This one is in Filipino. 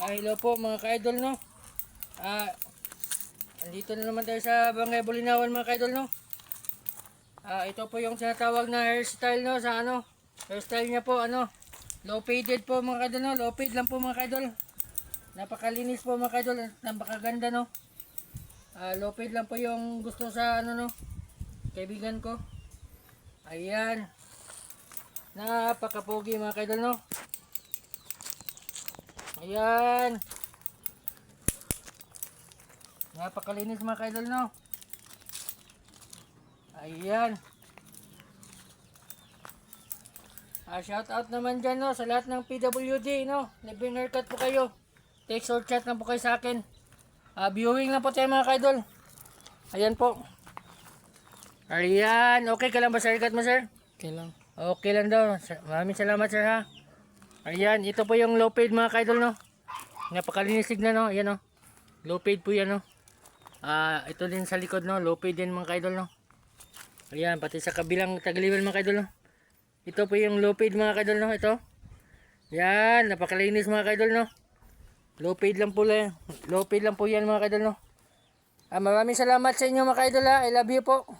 Hello po mga ka-idol, no. Andito na naman tayo sa Barangay Bulinawan mga ka-idol, no. Ito po yung tinatawag na hairstyle, no, sa ano. Hairstyle niya po ano, low faded po mga ka-idol, no. Low fade lang po mga ka-idol. Napakalinis po mga ka-idol, napakaganda, no. Low fade lang po yung gusto sa ano, no, kaibigan ko. Ayan. Napakapogi mga ka-idol, no. Ayan. Napakalinis mga ka-idol, no. Ayan. Shout out naman dyan, no, sa lahat ng PWD, no. Libreng haircut po kayo. Text or chat lang po kayo sa akin. Viewing lang po tayo mga ka-idol. Ayan po. Ayan. Okay ka lang ba sa haircut mo, sir? Okay lang. Okay lang daw. Maraming salamat, sir, ha. Ayan. Ito po yung low fade mga ka-idol, no. Napakalinis tignan, no. Ayan, no. Low fade po yan, no. Ito din sa likod, no. Low fade din mga ka-idol, no. Ayan. Pati sa kabilang tagliwal mga ka-idol, no. Ito po yung low fade mga ka-idol, no. Ito. Yan. Napakalinis mga ka-idol, no. Low fade lang po yan. Low fade lang po yan mga ka-idol, no. Maraming salamat sa inyo mga ka-idol, ha. I love you po.